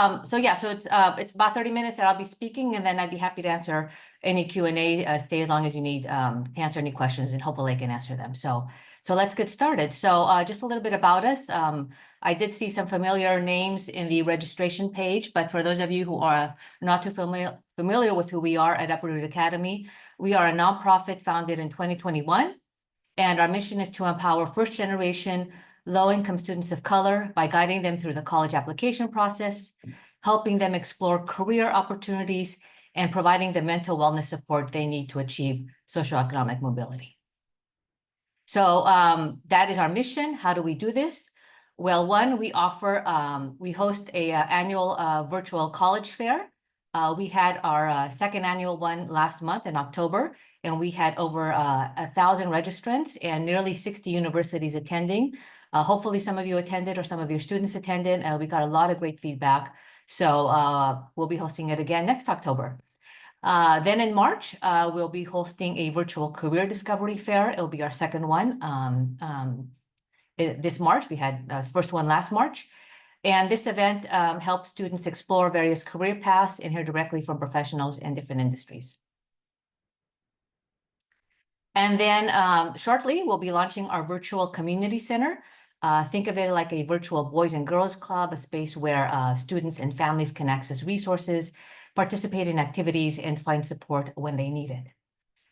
it's about 30 minutes that I'll be speaking, and then I'd be happy to answer any Q&A. Stay as long as you need to answer any questions, and hopefully I can answer them. So let's get started. So just a little bit about us. I did see some familiar names in the registration page, but for those of you who are not too familiar with who we are at Uproot Academy, we are a nonprofit founded in 2021, and our mission is to empower first-generation low-income students of color by guiding them through the college application process, helping them explore career opportunities, and providing the mental wellness support they need to achieve socioeconomic mobility. So that is our mission. How do we do this? Well, one, we host a annual virtual college fair. We had our second annual one last month in October, and we had over 1,000 registrants and nearly 60 universities attending. Hopefully some of you attended or some of your students attended. We got a lot of great feedback. So we'll be hosting it again next October. Then in March, we'll be hosting a virtual career discovery fair. It'll be our second one this March. We had the first one last March. And this event helps students explore various career paths and hear directly from professionals in different industries. And then shortly, we'll be launching our virtual community center. Think of it like a virtual Boys and Girls Club, a space where students and families can access resources, participate in activities, and find support when they need it.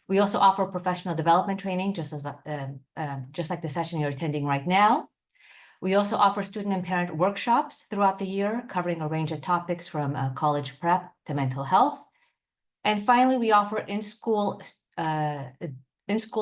We also offer professional development training, just like the session you're attending right now. We also offer student and parent workshops throughout the year, covering a range of topics from college prep to mental health. And finally, we offer in-school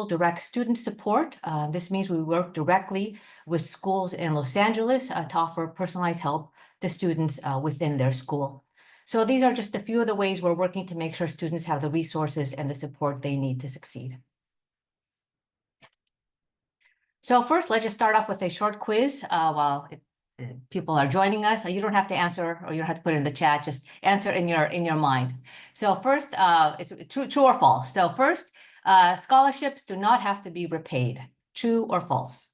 direct student support. This means we work directly with schools in Los Angeles to offer personalized help to students within their school. So these are just a few of the ways we're working to make sure students have the resources and the support they need to succeed. So first, let's just start off with a short quiz while people are joining us. You don't have to answer, or you don't have to put it in the chat. Just answer in your mind. So first, it's true or false. So first, scholarships do not have to be repaid. True or false?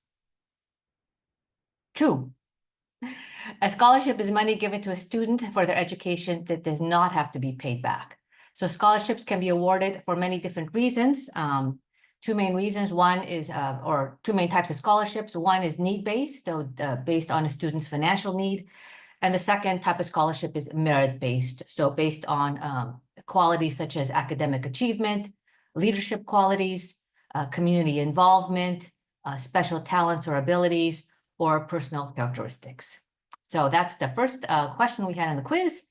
True. A scholarship is money given to a student for their education that does not have to be paid back. So scholarships can be awarded for many different reasons. Two main reasons. One is, or two main types of scholarships. One is need-based, so based on a student's financial need. And the second type of scholarship is merit-based, so based on qualities such as academic achievement, leadership qualities, community involvement, special talents or abilities, or personal characteristics. So that's the first question we had in the quiz.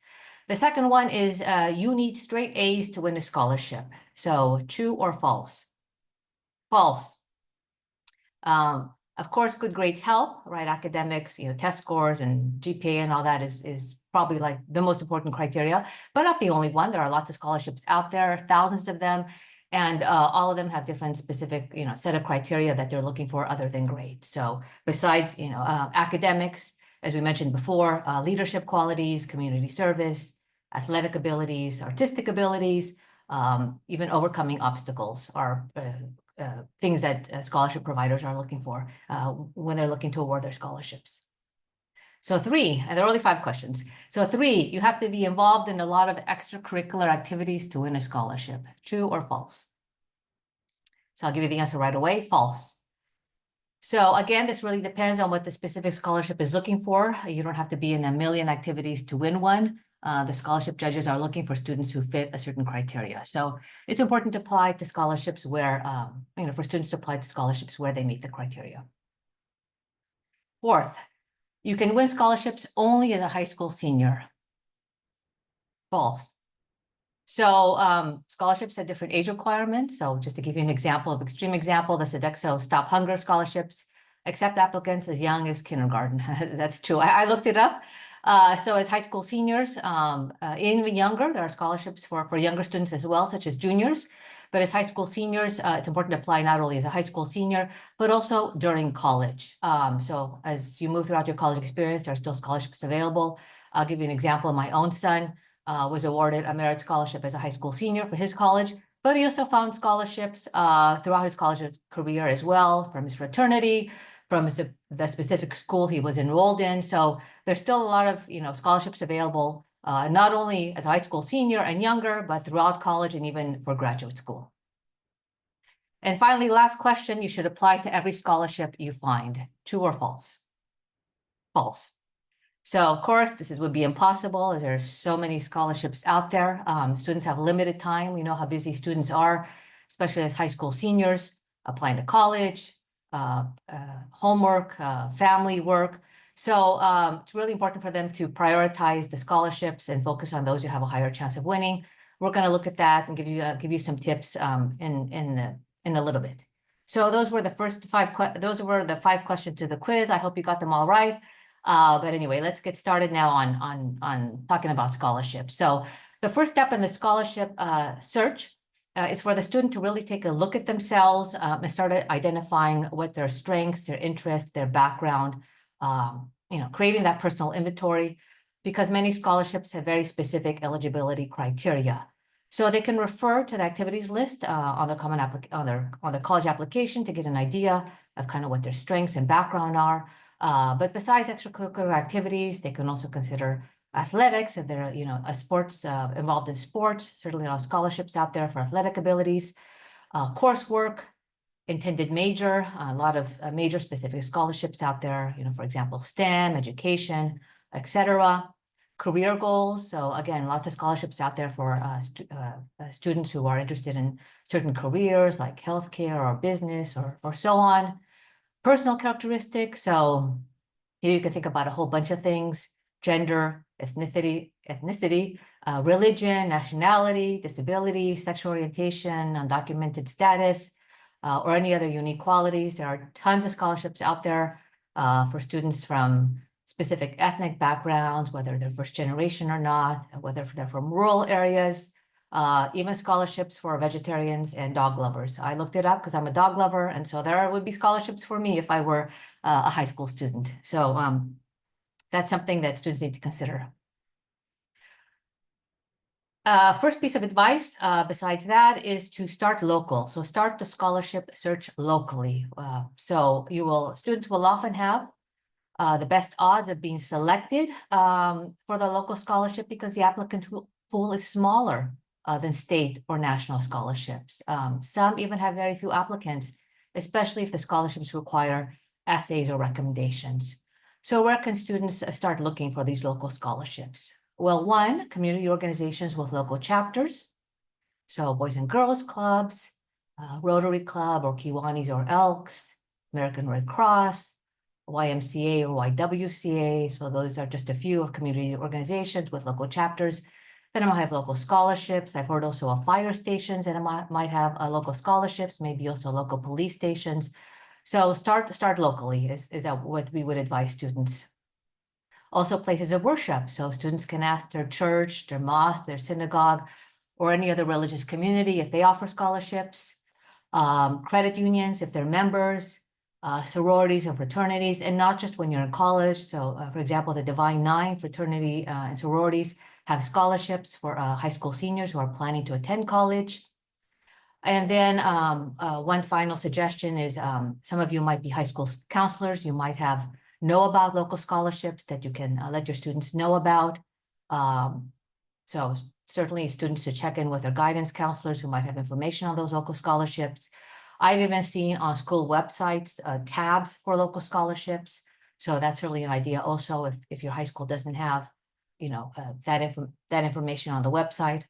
The second one is you need straight A's to win a scholarship. So true or false? False. Of course, good grades help, right? Academics, test scores and GPA and all that is probably like the most important criteria, but not the only one. There are lots of scholarships out there, thousands of them, and all of them have different specific, set of criteria that they're looking for other than grades. So besides, academics, as we mentioned before, leadership qualities, community service, athletic abilities, artistic abilities, even overcoming obstacles are things that scholarship providers are looking for when they're looking to award their scholarships. So 3, and there are only 5 questions. So 3, you have to be involved in a lot of extracurricular activities to win a scholarship. True or false? So I'll give you the answer right away. False. So again, this really depends on what the specific scholarship is looking for. You don't have to be in a million activities to win one. The scholarship judges are looking for students who fit a certain criteria. So it's important to apply to scholarships where, for students to apply to scholarships where they meet the criteria. 4th, you can win scholarships only as a high school senior. False. So scholarships have different age requirements. So just to give you an extreme example, the Sodexo Stop Hunger scholarships accept applicants as young as kindergarten. That's true. I looked it up. So as high school seniors, even younger, there are scholarships for younger students as well, such as juniors. But as high school seniors, it's important to apply not only as a high school senior, but also during college. So as you move throughout your college experience, there are still scholarships available. I'll give you an example. My own son was awarded a merit scholarship as a high school senior for his college, but he also found scholarships throughout his college career as well, from his fraternity, from the specific school he was enrolled in. So there's still a lot of, scholarships available, not only as a high school senior and younger, but throughout college and even for graduate school. And finally, last question, you should apply to every scholarship you find. True or false? False. So of course, this would be impossible as there are so many scholarships out there. Students have limited time. We know how busy students are, especially as high school seniors, applying to college, homework, family work. So it's really important for them to prioritize the scholarships and focus on those who have a higher chance of winning. We're going to look at that and give you some tips in a little bit. So those were the first those were the 5 questions to the quiz. I hope you got them all right. But anyway, let's get started now on talking about scholarships. So the first step in the scholarship search is for the student to really take a look at themselves and start identifying what their strengths, their interests, their background, creating that personal inventory, because many scholarships have very specific eligibility criteria. So they can refer to the activities list on the on their college application to get an idea of kind of what their strengths and background are. But besides extracurricular activities, they can also consider athletics if they're, sports involved in sports. Certainly, a lot of scholarships out there for athletic abilities, coursework, intended major, a lot of major specific scholarships out there. For example, STEM, education, etc. Career goals. So again, lots of scholarships out there for students who are interested in certain careers like healthcare or business or so on. Personal characteristics. So here you can think about a whole bunch of things: gender, ethnicity, religion, nationality, disability, sexual orientation, undocumented status, or any other unique qualities. There are tons of scholarships out there for students from specific ethnic backgrounds, whether they're first generation or not, whether they're from rural areas, even scholarships for vegetarians and dog lovers. I looked it up because I'm a dog lover, and so there would be scholarships for me if I were a high school student. So that's something that students need to consider. First piece of advice besides that is to start local. So start the scholarship search locally. So students will often have the best odds of being selected for the local scholarship because the applicant pool is smaller than state or national scholarships. Some even have very few applicants, especially if the scholarships require essays or recommendations. So where can students start looking for these local scholarships? Well, one, community organizations with local chapters. So Boys and Girls Clubs, Rotary Club or Kiwanis or Elks, American Red Cross, YMCA or YWCA. So those are just a few of community organizations with local chapters. Then I might have local scholarships. I've heard also of fire stations that might have local scholarships, maybe also local police stations. So start locally is what we would advise students. Also places of worship. So students can ask their church, their mosque, their synagogue, or any other religious community if they offer scholarships. Credit unions if they're members, sororities and fraternities, and not just when you're in college. So for example, the Divine Nine fraternity and sororities have scholarships for high school seniors who are planning to attend college. And then one final suggestion is some of you might be high school counselors. You might know about local scholarships that you can let your students know about. So certainly students should check in with their guidance counselors who might have information on those local scholarships. I've even seen on school websites tabs for local scholarships. So that's really an idea also if your high school doesn't have that information on the website.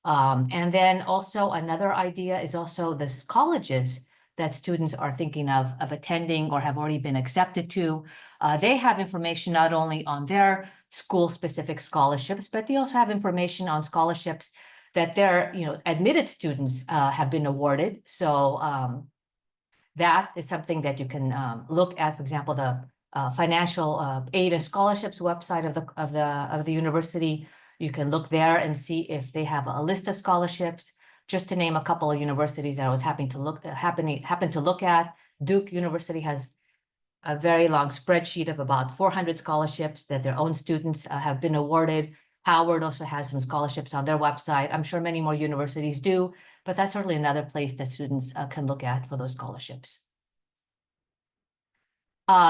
And then also another idea is also the colleges that students are thinking of attending or have already been accepted to. They have information not only on their school-specific scholarships, but they also have information on scholarships that their admitted students have been awarded. So that is something that you can look at. For example, the financial aid and scholarships website of the university. You can look there and see if they have a list of scholarships. Just to name a couple of universities that I was happened to look at, Duke University has a very long spreadsheet of about 400 scholarships that their own students have been awarded. Howard also has some scholarships on their website. I'm sure many more universities do, but that's certainly another place that students can look at for those scholarships.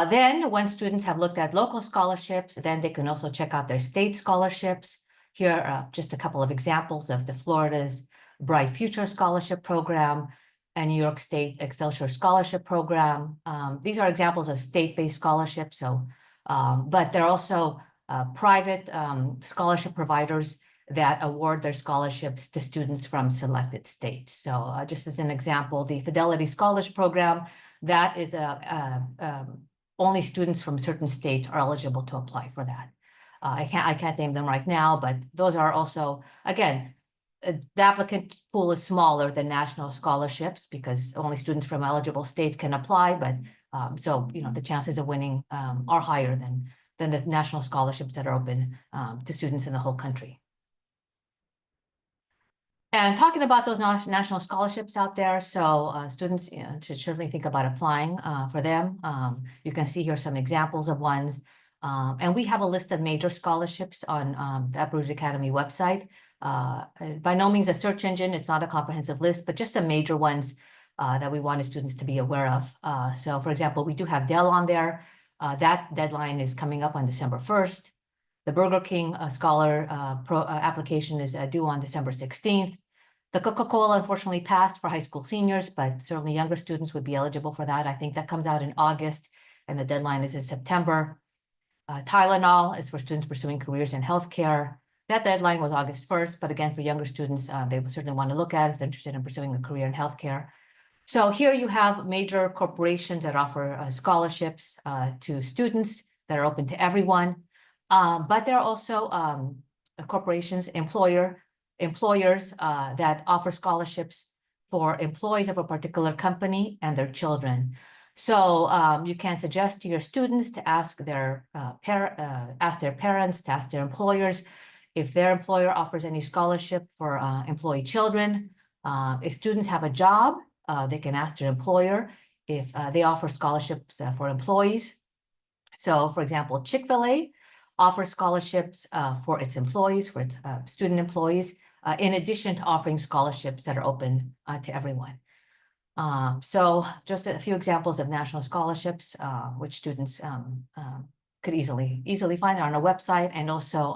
Then when students have looked at local scholarships, then they can also check out their state scholarships. Here are just a couple of examples of the Florida's Bright Future Scholarship Program and New York State Excelsior Scholarship Program. These are examples of state-based scholarships. So, but there are also private scholarship providers that award their scholarships to students from selected states. So just as an example, the Fidelity Scholars Program, that is only students from certain states are eligible to apply for that. I can't name them right now, but those are also, again, the applicant pool is smaller than national scholarships because only students from eligible states can apply. But so the chances of winning are higher than the national scholarships that are open to students in the whole country. And talking about those national scholarships out there, so students should certainly think about applying for them. You can see here some examples of ones. And we have a list of major scholarships on the Upper Rouge Academy website. By no means a search engine, it's not a comprehensive list, but just some major ones that we wanted students to be aware of. So for example, we do have Dell on there. That deadline is coming up on December 1st. The Burger King Scholar application is due on December 16th. The Coca-Cola unfortunately passed for high school seniors, but certainly younger students would be eligible for that. I think that comes out in August and the deadline is in September. Tylenol is for students pursuing careers in healthcare. That deadline was August 1st, but again, for younger students, they would certainly want to look at it if they're interested in pursuing a career in healthcare. So here you have major corporations that offer scholarships to students that are open to everyone. But there are also corporations, employers that offer scholarships for employees of a particular company and their children. So you can suggest to your students to ask their parents, to ask their employers if their employer offers any scholarship for employee children. If students have a job, they can ask their employer if they offer scholarships for employees. So for example, Chick-fil-A offers scholarships for its employees, for its student employees, in addition to offering scholarships that are open to everyone. So just a few examples of national scholarships, which students could easily find on our website, and also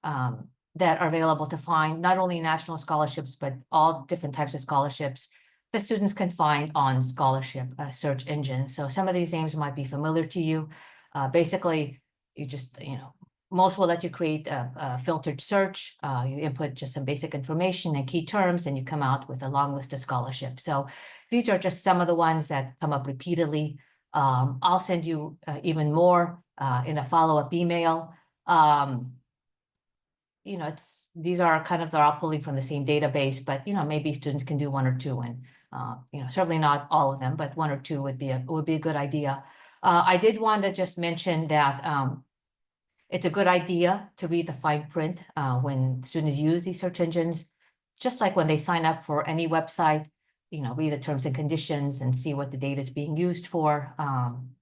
that are available to find not only national scholarships, but all different types of scholarships that students can find on scholarship search engines. So some of these names might be familiar to you. Basically, you just, most will let you create a filtered search. You input just some basic information and key terms, and you come out with a long list of scholarships. So these are just some of the ones that come up repeatedly. I'll send you even more in a follow-up email. These are kind of, they're all pulling from the same database, but maybe students can do one or two, and certainly not all of them, but one or two would be a good idea. I did want to just mention that it's a good idea to read the fine print when students use these search engines, just like when they sign up for any website. Read the terms and conditions and see what the data is being used for.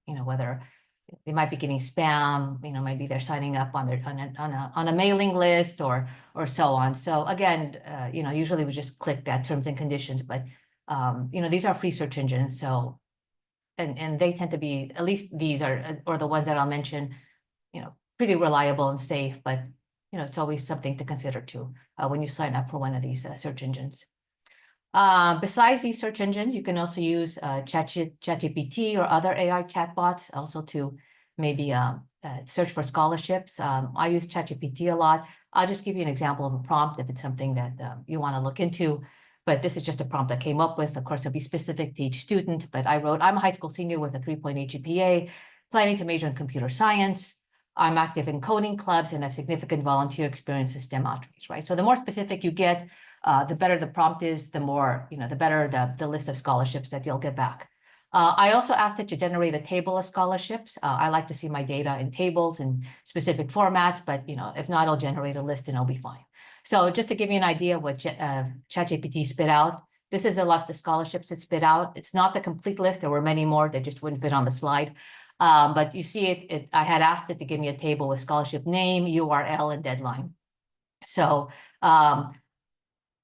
Whether they might be getting spam, maybe they're signing up on a mailing list or so on. So again, usually we just click that terms and conditions, but these are free search engines. So, and they tend to be, at least these are, or the ones that I'll mention, pretty reliable and safe, but it's always something to consider too when you sign up for one of these search engines. Besides these search engines, you can also use ChatGPT or other AI chatbots also to maybe search for scholarships. I use ChatGPT a lot. I'll just give you an example of a prompt if it's something that you want to look into. But this is just a prompt I came up with. Of course, it'll be specific to each student. But I wrote, I'm a high school senior with a 3.8 GPA, planning to major in computer science. I'm active in coding clubs and have significant volunteer experience in STEM outreach, right? So the more specific you get, the better the prompt is, the more, the better the list of scholarships that you'll get back. I also asked it to generate a table of scholarships. I like to see my data in tables and specific formats, but if not, I'll generate a list and it'll be fine. So just to give you an idea of what ChatGPT spit out, this is a list of scholarships it spit out. It's not the complete list. There were many more that just wouldn't fit on the slide. But you see I had asked it to give me a table with scholarship name, URL, and deadline. So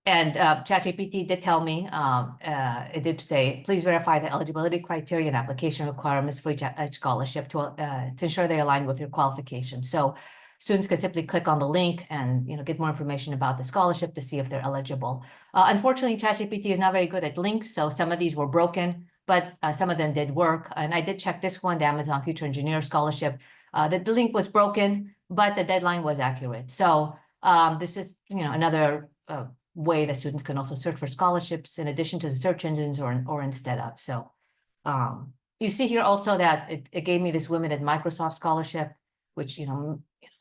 And ChatGPT did tell me, it did say, please verify the eligibility criteria and application requirements for each scholarship to ensure they align with your qualifications. So students can simply click on the link and get more information about the scholarship to see if they're eligible. Unfortunately, ChatGPT is not very good at links, so some of these were broken, but some of them did work. And I did check this one, the Amazon Future Engineer Scholarship. The link was broken, but the deadline was accurate. So this is another way that students can also search for scholarships in addition to the search engines or instead of. So you see here also that it gave me this Women at Microsoft scholarship, which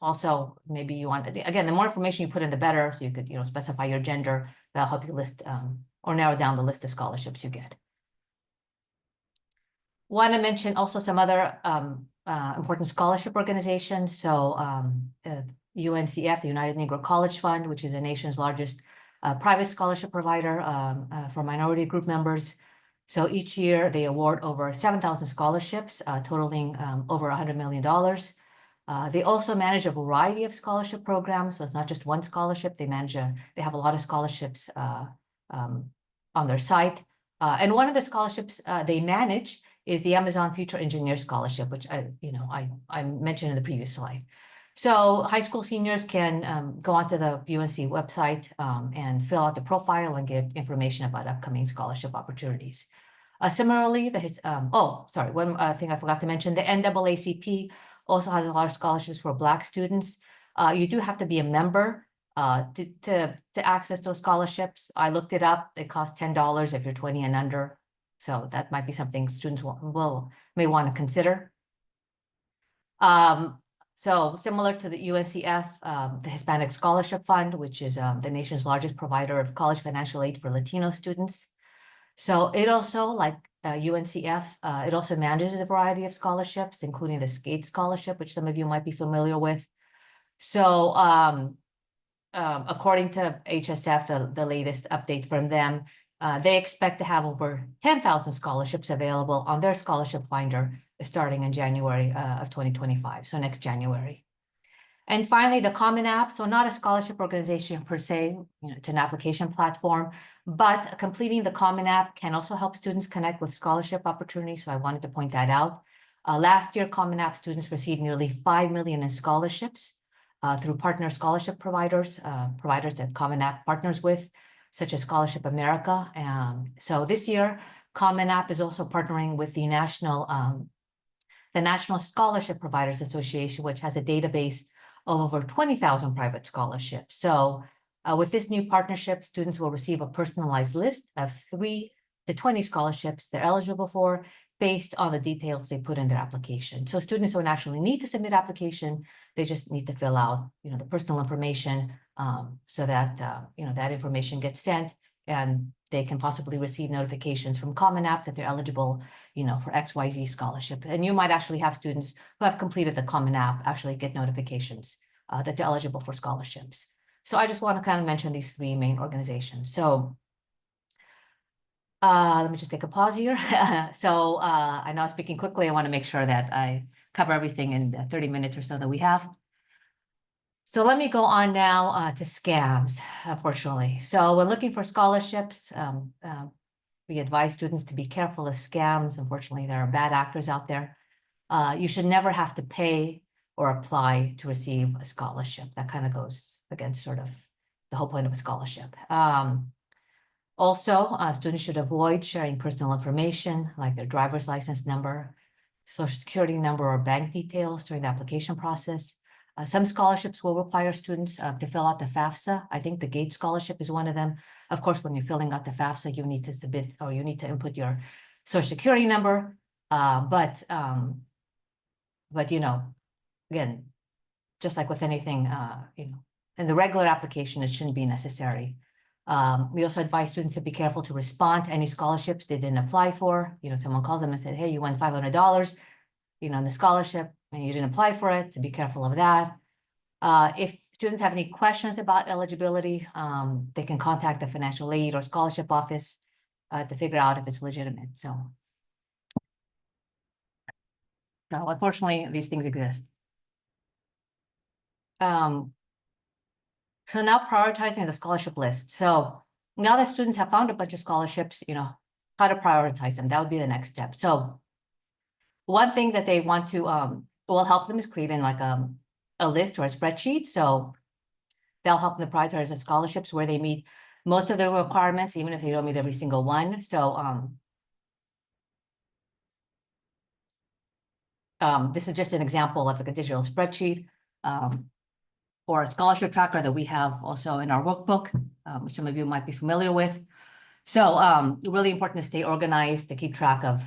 also maybe you want, again, the more information you put in, the better. So you could specify your gender. That'll help you list or narrow down the list of scholarships you get. Want to mention also some other important scholarship organizations. So UNCF, the United Negro College Fund, which is the nation's largest private scholarship provider for minority group members. So each year they award over 7,000 scholarships, totaling over $100 million. They also manage a variety of scholarship programs. So it's not just one scholarship. They have a lot of scholarships on their site. And one of the scholarships they manage is the Amazon Future Engineer Scholarship, which I mentioned in the previous slide. So high school seniors can go onto the UNC website and fill out the profile and get information about upcoming scholarship opportunities. Similarly, one thing I forgot to mention, the NAACP also has a lot of scholarships for Black students. You do have to be a member to access those scholarships. I looked it up. It costs $10 if you're 20 and under. So that might be something students may want to consider. So similar to the UNCF, the Hispanic Scholarship Fund, which is the nation's largest provider of college financial aid for Latino students. So it also, like UNCF, it also manages a variety of scholarships, including the SCATE scholarship, which some of you might be familiar with. So according to HSF, the latest update from them, they expect to have over 10,000 scholarships available on their scholarship finder starting in January of 2025, so next January. And finally, the Common App, so not a scholarship organization per se, it's an application platform, but completing the Common App can also help students connect with scholarship opportunities, so I wanted to point that out. Last year, Common App students received nearly $5 million in scholarships through partner scholarship providers that Common App partners with, such as Scholarship America. So this year, Common App is also partnering with the National Scholarship Providers Association, which has a database of over 20,000 private scholarships. So with this new partnership, students will receive a personalized list of 3 to 20 scholarships they're eligible for based on the details they put in their application. So students don't actually need to submit application. They just need to fill out, the personal information so that, that information gets sent and they can possibly receive notifications from Common App that they're eligible, for XYZ scholarship. And you might actually have students who have completed the Common App actually get notifications that they're eligible for scholarships. So I just want to kind of mention these 3 main organizations. So let me just take a pause here. So I know I'm speaking quickly. I want to make sure that I cover everything in the 30 minutes or so that we have. So let me go on now to scams, unfortunately. So when looking for scholarships, we advise students to be careful of scams. Unfortunately, there are bad actors out there. You should never have to pay or apply to receive a scholarship. That kind of goes against sort of the whole point of a scholarship. Also, students should avoid sharing personal information like their driver's license number, social security number, or bank details during the application process. Some scholarships will require students to fill out the FAFSA. I think the Gates Scholarship is one of them. Of course, when you're filling out the FAFSA, you need to submit or you need to input your social security number. But again, just like with anything, in the regular application, it shouldn't be necessary. We also advise students to be careful to respond to any scholarships they didn't apply for. Someone calls them and said, hey, you won $500, in the scholarship, and you didn't apply for it, to be careful of that. If students have any questions about eligibility, they can contact the financial aid or scholarship office to figure out if it's legitimate. So unfortunately, these things exist. So now prioritizing the scholarship list. So now that students have found a bunch of scholarships, how to prioritize them. That would be the next step. So one thing that they want to will help them is creating like a list or a spreadsheet. So they'll help them prioritize the scholarships where they meet most of the requirements, even if they don't meet every single one. So this is just an example of like a digital spreadsheet or a scholarship tracker that we have also in our workbook, which some of you might be familiar with. So really important to stay organized, to keep track of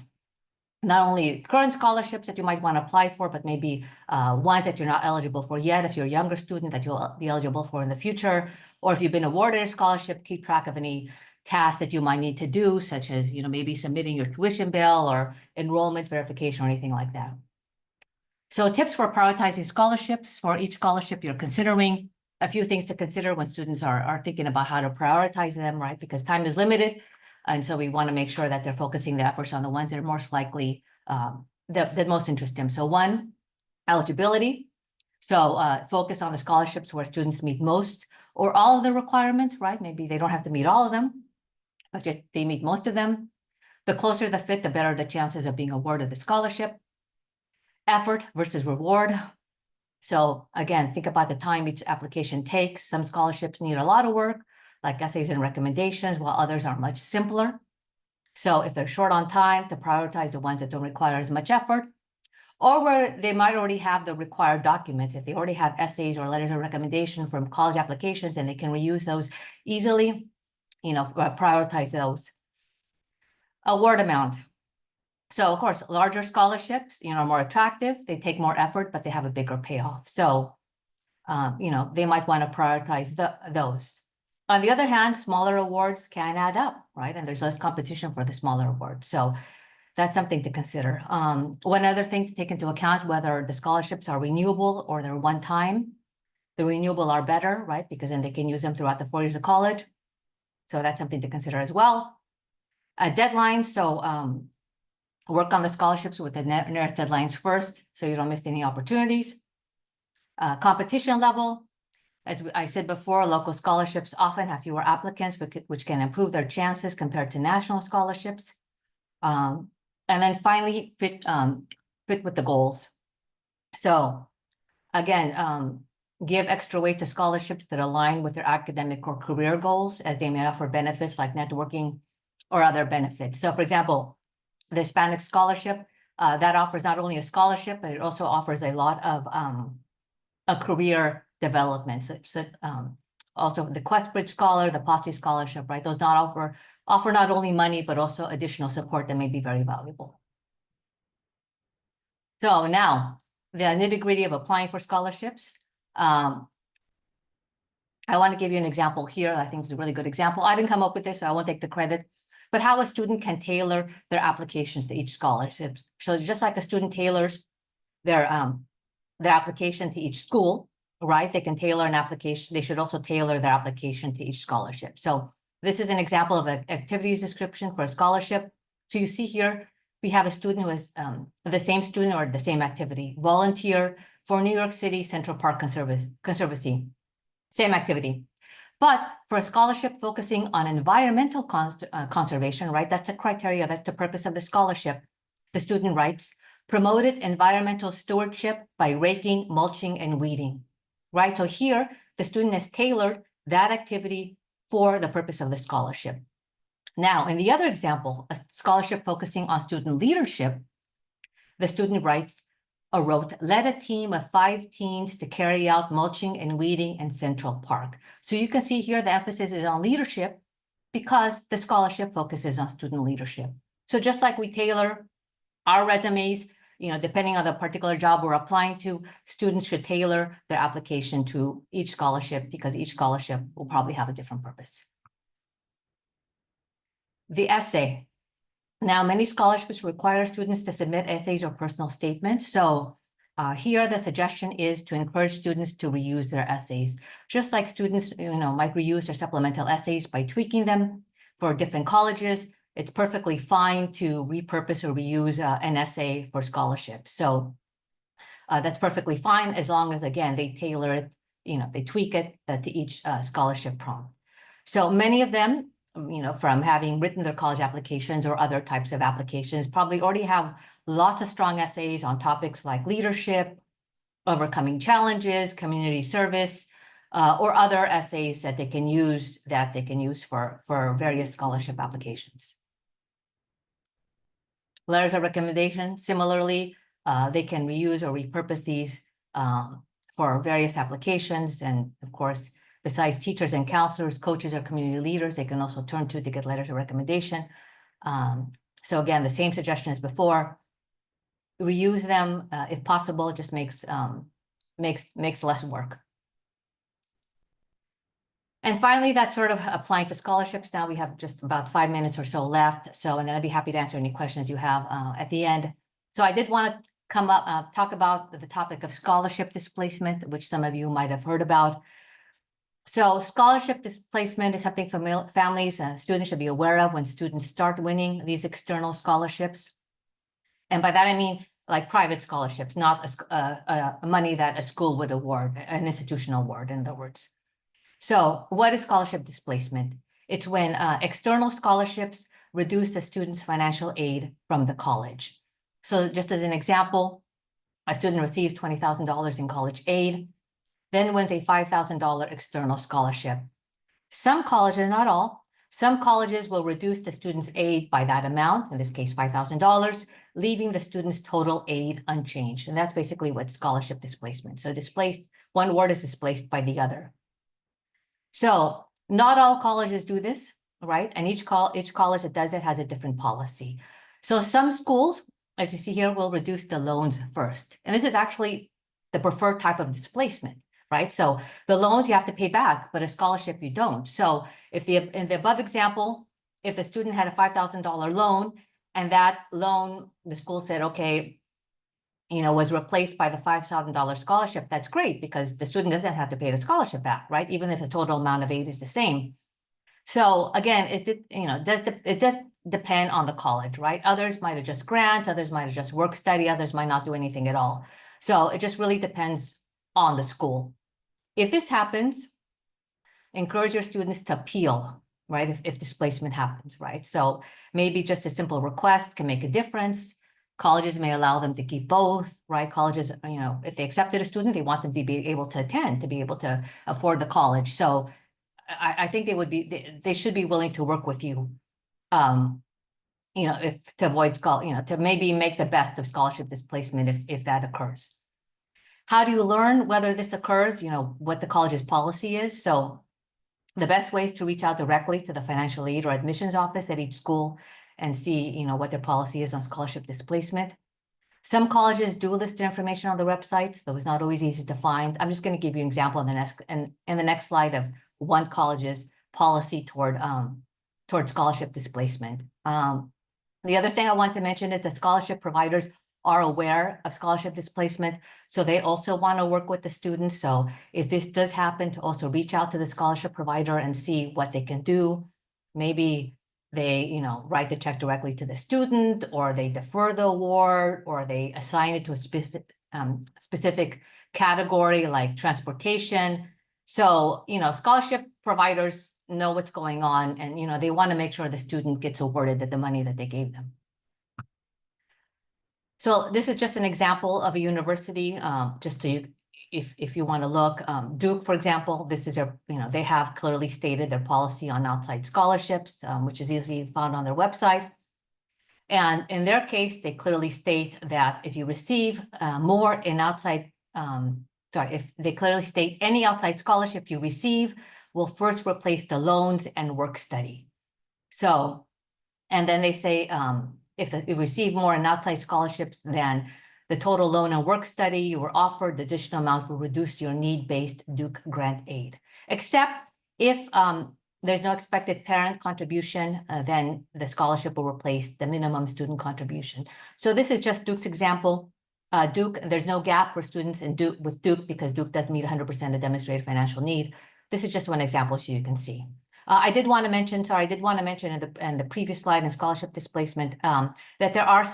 not only current scholarships that you might want to apply for, but maybe ones that you're not eligible for yet, if you're a younger student that you'll be eligible for in the future, or if you've been awarded a scholarship, keep track of any tasks that you might need to do, such as, maybe submitting your tuition bill or enrollment verification or anything like that. So tips for prioritizing scholarships. For each scholarship you're considering, a few things to consider when students are thinking about how to prioritize them, right? Because time is limited. And so we want to make sure that they're focusing their efforts on the ones that are most likely, that most interest them. So one, eligibility. So focus on the scholarships where students meet most or all of the requirements, right? Maybe they don't have to meet all of them, but they meet most of them. The closer the fit, the better the chances of being awarded the scholarship. Effort versus reward. So again, think about the time each application takes. Some scholarships need a lot of work, like essays and recommendations, while others are much simpler. So if they're short on time, to prioritize the ones that don't require as much effort, or where they might already have the required documents. If they already have essays or letters of recommendation from college applications and they can reuse those easily, prioritize those. Award amount. So of course, larger scholarships, are more attractive. They take more effort, but they have a bigger payoff. So, they might want to prioritize those. On the other hand, smaller awards can add up, right? And there's less competition for the smaller awards. So that's something to consider. One other thing to take into account, whether the scholarships are renewable or they're one time. The renewable are better, right? Because then they can use them throughout the 4 years of college. So that's something to consider as well. A deadline. So, work on the scholarships with the nearest deadlines first, so you don't miss any opportunities. Competition level. As I said before, local scholarships often have fewer applicants, which can improve their chances compared to national scholarships. And then finally, fit with the goals. So again, give extra weight to scholarships that align with their academic or career goals, as they may offer benefits like networking or other benefits. So for example, the Hispanic scholarship, that offers not only a scholarship, but it also offers a lot of a career development. So, also the Questbridge Scholar, the POSSE Scholarship, right? Those offer not only money, but also additional support that may be very valuable. So now, the nitty-gritty of applying for scholarships. I want to give you an example here. I think it's a really good example. I didn't come up with this, so I won't take the credit. But how a student can tailor their applications to each scholarship. So just like a student tailors their application to each school, right? They can tailor an application. They should also tailor their application to each scholarship. So this is an example of an activities description for a scholarship. So you see here, we have a student who is the same student or the same activity, volunteer for New York City Central Park Conservancy, same activity. But for a scholarship focusing on environmental conservation, right? That's the criteria, that's the purpose of the scholarship. The student writes, promoted environmental stewardship by raking, mulching, and weeding, right? So here, the student has tailored that activity for the purpose of the scholarship. Now, in the other example, a scholarship focusing on student leadership, the student writes, wrote, led a team of 5 teens to carry out mulching and weeding in Central Park. So you can see here the emphasis is on leadership because the scholarship focuses on student leadership. So just like we tailor our resumes, depending on the particular job we're applying to, students should tailor their application to each scholarship because each scholarship will probably have a different purpose. The essay. Now, many scholarships require students to submit essays or personal statements. So here, the suggestion is to encourage students to reuse their essays. Just like students, might reuse their supplemental essays by tweaking them for different colleges, it's perfectly fine to repurpose or reuse an essay for scholarship. So that's perfectly fine as long as, again, they tailor it, they tweak it to each scholarship prompt. So many of them from having written their college applications or other types of applications, probably already have lots of strong essays on topics like leadership, overcoming challenges, community service, or other essays that they can use for various scholarship applications. Letters of recommendation, similarly, they can reuse or repurpose these for various applications. And of course, besides teachers and counselors, coaches, or community leaders, they can also turn to get letters of recommendation. So again, the same suggestion as before. Reuse them if possible. Just makes less work. And finally, that's sort of applying to scholarships. Now we have just about 5 minutes or so left. So, and then I'd be happy to answer any questions you have at the end. So I did want to talk about the topic of scholarship displacement, which some of you might have heard about. So scholarship displacement is something families and students should be aware of when students start winning these external scholarships. And by that, I mean like private scholarships, not money that a school would award, an institutional award, in other words. So what is scholarship displacement? It's when external scholarships reduce a student's financial aid from the college. So just as an example, a student receives $20,000 in college aid, then wins a $5,000 external scholarship. Some colleges, not all, some colleges will reduce the student's aid by that amount, in this case, $5,000, leaving the student's total aid unchanged. And that's basically what scholarship displacement. So displaced, one word is displaced by the other. So not all colleges do this, right? And each college that does it has a different policy. So some schools, as you see here, will reduce the loans first. And this is actually the preferred type of displacement, right? So the loans you have to pay back, but a scholarship you don't. So if in the above example, if the student had a $5,000 loan and that loan, the school said, okay, was replaced by the $5,000 scholarship, that's great because the student doesn't have to pay the scholarship back, right? Even if the total amount of aid is the same. So again, it does depend on the college, right? Others might adjust grants, others might adjust work study, others might not do anything at all. So it just really depends on the school. If this happens, encourage your students to appeal, right? If displacement happens, right? So maybe just a simple request can make a difference. Colleges may allow them to keep both, right? Colleges, if they accepted a student, they want them to be able to attend, to be able to afford the college. So I think they should be willing to work with you, if to avoid to maybe make the best of scholarship displacement if that occurs. How do you learn whether this occurs? What the college's policy is. So the best way is to reach out directly to the financial aid or admissions office at each school and see, what their policy is on scholarship displacement. Some colleges do list their information on the websites, though it's not always easy to find. I'm just going to give you an example in the next slide of one college's policy toward scholarship displacement. The other thing I want to mention is that scholarship providers are aware of scholarship displacement, so they also want to work with the students. So if this does happen, to also reach out to the scholarship provider and see what they can do. Maybe they, write the check directly to the student, or they defer the award, or they assign it to a specific category like transportation. So, scholarship providers know what's going on, and, they want to make sure the student gets awarded the money that they gave them. So this is just an example of a university, just to, if you want to look, Duke, for example, this is they have clearly stated their policy on outside scholarships, which is easily found on their website. And in their case, they clearly state that if you receive more in outside, if they clearly state any outside scholarship you receive will first replace the loans and work study. So, and then they say, if you receive more in outside scholarships than the total loan and work study you were offered, the additional amount will reduce your need-based Duke grant aid. Except if there's no expected parent contribution, then the scholarship will replace the minimum student contribution. So this is just Duke's example. Duke, there's no gap for students with Duke because Duke doesn't meet 100% of demonstrated financial need. This is just one example so you can see. I did want to mention in the previous slide in scholarship displacement that there are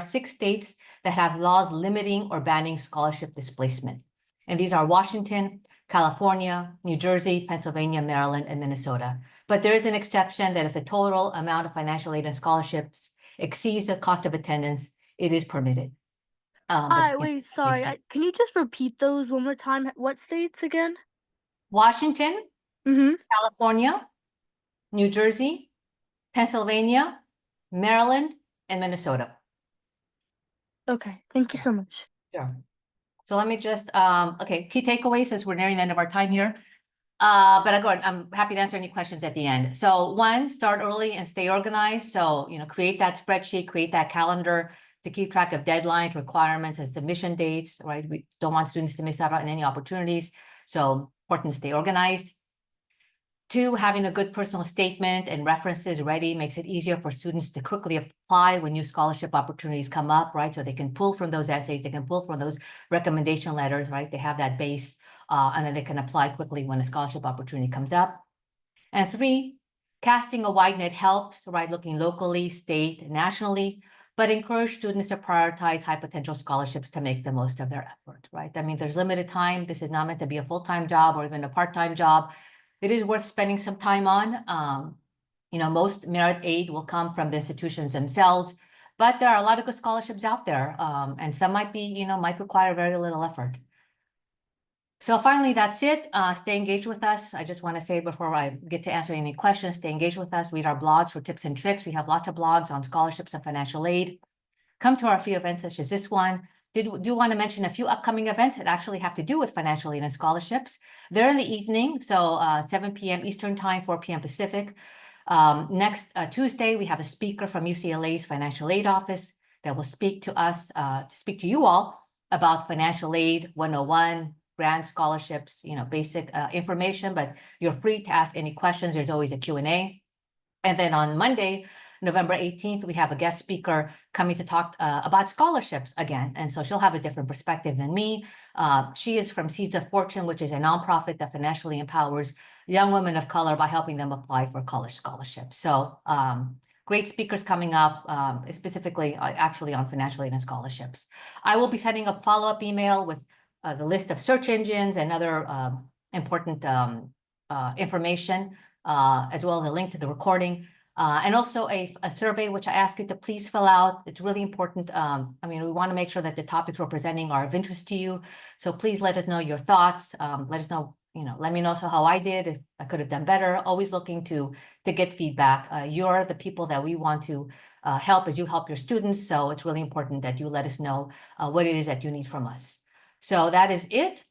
6 states that have laws limiting or banning scholarship displacement. And these are Washington, California, New Jersey, Pennsylvania, Maryland, and Minnesota. But there is an exception that if the total amount of financial aid and scholarships exceeds the cost of attendance, it is permitted. Wait, sorry. Can you just repeat those one more time? What states again? Washington, Mm-hmm. California, New Jersey, Pennsylvania, Maryland, and Minnesota. Okay, thank you so much. Sure. So let me just, okay, key takeaways as we're nearing the end of our time here. But again, I'm happy to answer any questions at the end. So one, start early and stay organized. So, create that spreadsheet, create that calendar to keep track of deadlines, requirements, and submission dates, right? We don't want students to miss out on any opportunities. So important to stay organized. Two, having a good personal statement and references ready makes it easier for students to quickly apply when new scholarship opportunities come up, right? So they can pull from those essays, they can pull from those recommendation letters, right? They have that base, and then they can apply quickly when a scholarship opportunity comes up. And three, casting a wide net helps, right? Looking locally, state, nationally, but encourage students to prioritize high potential scholarships to make the most of their effort, right? I mean, there's limited time. This is not meant to be a full-time job or even a part-time job. It is worth spending some time on. Most merit aid will come from the institutions themselves, but there are a lot of good scholarships out there, and some might require very little effort. So finally, that's it. Stay engaged with us. I just want to say before I get to answer any questions, stay engaged with us. Read our blogs for tips and tricks. We have lots of blogs on scholarships and financial aid. Come to our free events such as this one. Do want to mention a few upcoming events that actually have to do with financial aid and scholarships. They're in the evening, so 7 p.m. Eastern Time, 4 p.m. Pacific. Next Tuesday, we have a speaker from UCLA's Financial Aid Office that will speak to us, to speak to you all about financial aid 101, grant scholarships, basic information, but you're free to ask any questions. There's always a Q&A. And then on Monday, November 18th, we have a guest speaker coming to talk about scholarships again. And so she'll have a different perspective than me. She is from Seeds of Fortune, which is a nonprofit that financially empowers young women of color by helping them apply for college scholarships. So great speakers coming up, specifically actually on financial aid and scholarships. I will be sending a follow-up email with the list of search engines and other important information, as well as a link to the recording. And also a survey, which I ask you to please fill out. It's really important. We want to make sure that the topics we're presenting are of interest to you. So please let us know your thoughts. Let us know, let me know how I did, if I could have done better. Always looking to get feedback. You're the people that we want to help as you help your students. So it's really important that you let us know what it is that you need from us. So that is it.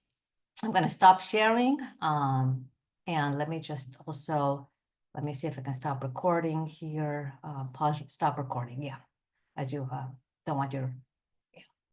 I'm going to stop sharing. And let me just also... Let me see if I can stop recording here. Pause, stop recording. Yeah, as you don't want your